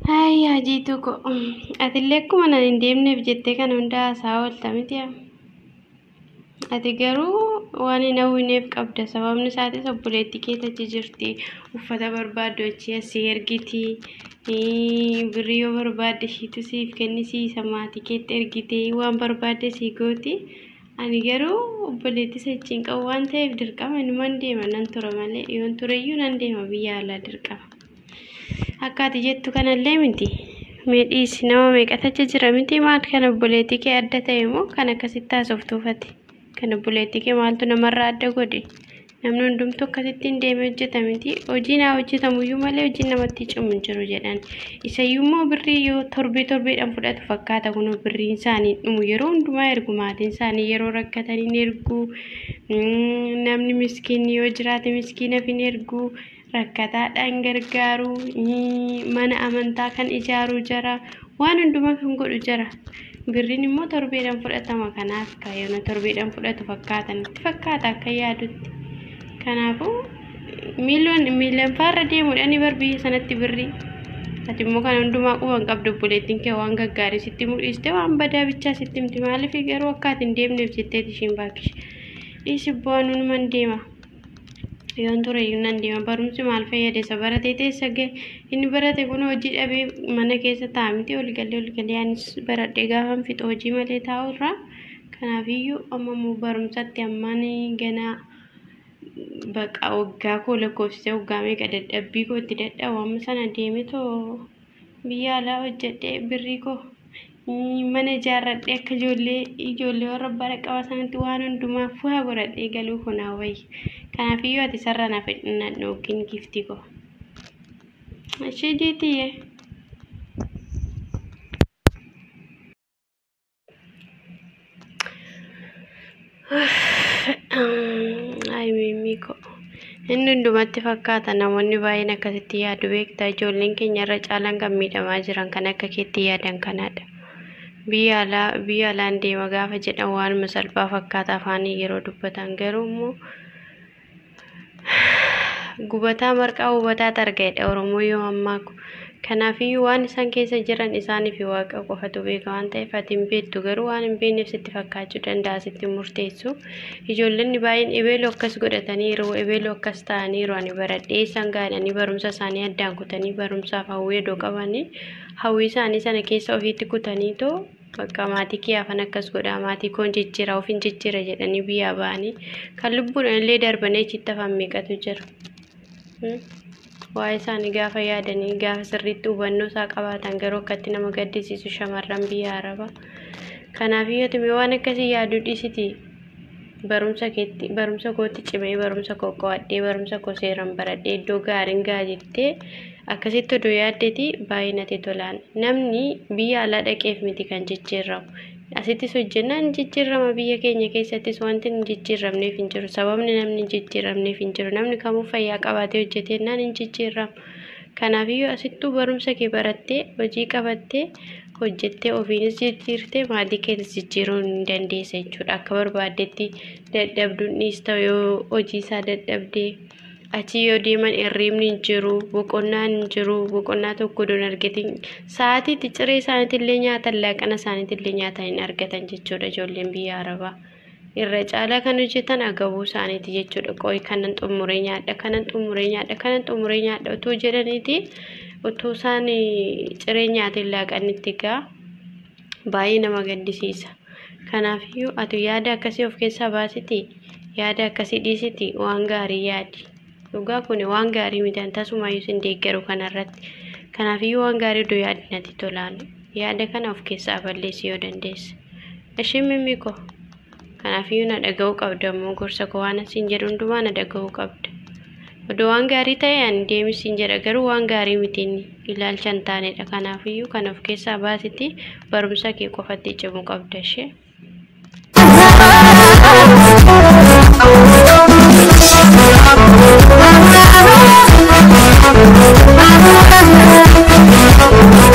Hai haji itu kok ati mana indemne bijette kan unda sawal tamitiya ati garuu waan hin hawwineef qabda sababni isaatis obboleettii keessa jirti uffata barbaaddu achi asii ergiti birrii yoo barbaadde ishiitu siif kennisiisa maatii keetti ergite waan barbaadde sii gooti ani garuu obboleettii sachiin qabu waan ta'eef dirqama inuman deema nan tura malee yoon tureyyuu nan deema biyya alaa dirqama akkaati jettu kanallee miti meedhiis nama meeqatacha jira miti maal kana obboleettii kee adda ta'e moo kan akkasitti haasoftuufati kan obboleettii kee maaltu namarraa adda godhe namni hundumtuu akkasitti hin deeme hojjeta miti hojiin haa hojjetamuyyuu malee hojiin namatti cimu hin jiru jedhan isayyuu immoo birrii yoo torbeedhaan fudhatu fakkaata kun birriin isaanii dhumu yeroo hundumaa ergu maatiin isaanii yeroo rakkatanii ergu namni miskiinni yoo jiraate miskiinaaf hin ergu rakkataadhaan gargaaru mana amantaa kan ijaaru jara waan hundumaa kan godhu jara birriin immoo torbeedhaan fudhatama kanaaf kaayyoon torbeedhaan fudhatu fakkaata akka yaadutti kanaafuu miiliyoon faarra deemuudhaan barbiyya sanatti birrii ati immoo kan hundumaa quban qabdu obboleettiin kee waan gaggaarii sitti mul'iste waan badaa bichaa sitti himti maaliif garuu akka ati hin deemneef jetteeti ishiin baakkish dhiisi bu'aan man deema yoon ture nan deema barumsi maal fayyade isa baratee teessa ga'e inni barate kun hojii dhabee mana keessa taa'amti olgalee anis baradhee gaafan fixa hojii malee taa'u irraa kanaafiyyuu amma barumsatti ammaan ganaa baqa waggaa koo lakkoofsisee waggaa meeqa dadhabbii koo itti dadhabu amma sana deeme too biyya alaa hojjedhee birrii koo mana ijaarradhee akka ijoollee warra bara qaba sanatti waan hundumaa fuhaa godhadhee galuu kunaa wayyi kanaafiyyu ati sarara na fedhinna dhookin giftii koo ishee jeetiye ay mimii koo inni hundumatti fakkaata namoonni baay'een akkasitti yaadu beektaa ijoolleen keenya irra caalaan kan miidhamaa jiran kan akka keetti yaadan kanaadha biyya alaan deema gaafa jedhan waanuma salphaa fakkaata afaanii yeroo dubbatan garuu immoo gubataa marqaa hubataa targaadha oromoo yoo ammaaku kanaafiyyuu waan isaan keessa jiran isaaniif waaqa qofatu beeka waan ta'eef ati hin beektu garuu waan hin beekneef sitti fakkaachuu danda'a sitti murteessu ijoolleen baay'een ebeeloo akkas godhataniiru ebeeloo akkas ta'aniiru ani baradhee isaan gaadhanii barumsa isaanii addaan kutanii barumsaaf hawwii edoo qabanii hawwii isaanii sana keessa ofiitti kutanii too bakka maatii kiyaafan akkas godhaa maatii koon jijjiira ofiin jijjiira jedhanii biyyaa ba'anii kan lubbuudhaan illee darbanii achitti hafan meeqatu jira waa'ee isaanii gaafa yaadanii gaafa sirriitti hubannoo isaa qabaatan garuu akkatti nama gaddisiisu shamarran biyya arabaa kanaafiyyuu ati waan akkasii yaaduu dhiisiti barumsa kootti cimee barumsa koo qo'adhee barumsa koo seeraan baradhee iddoo gaariin gaa jettee akkasitti odoo yaaddeeti baay'ee natti tolaan namni biyya alaa dhaqeef miti kan jijjiirramu asittis hojjennaan jijjiirrama biyya keenya keessattis wanti hin jijjiirramneef hin jiru sababni namni hin jijjiirramneef hin jiru namni kamuu fayyaa qabaatee hojjetennaan hin jijjiirramu kanaafiyyuu asittuu barumsa kee barattee hojii qabattee hojjettee ofiinis jijjiirtee maatii keessa jijjiiruu hin dandeessa jechuudha akka barbaaddetti dadhabduun dhiista yoo hojii isaa dadhabdee achi yoo deeman hirribni hin jiru boqonnaan hin jiru boqonnaa tokko doon argatin sa'aatiitti ciree isaaniitillee nyaatan laaqana isaaniitillee nyaatan hin argatan jechuudha ijoolleen biyya arabaa irra caalaa kan hojjetan agabuu isaaniiti jechuudha qo'i kanan xumuree nyaadha otoo jedhaniiti otoo isaan ciree nyaatiin laaqanitti gaa baay'ee nama gaddisiisa kanaafiyyuu ati yaada akkasii of keessaa baasiti yaada akkasii dhiisiti waan gaarii yaadi dhugaa kun waan gaarii mitan tasumayyuu sin deeggaru kanarratti kanaafiyyuu waan gaarii iddoo yaadinatti tolaan yaada kana of keessaa balleessi yoo dandeesse ishiin mimmi koo kanaafiyyuu na dhaga'uu qabda immoo gorsa koo waan asiin jedhu hundumaa na dhaga'uu qabda odoo waan gaarii ta'e ani deemisiin jedha garuu waan gaarii mitiin ilaalcha hin taanedha kanaafiyyuu kan of keessaa baasiti barumsa kee qofatti cimuu qabda ishee Thank you.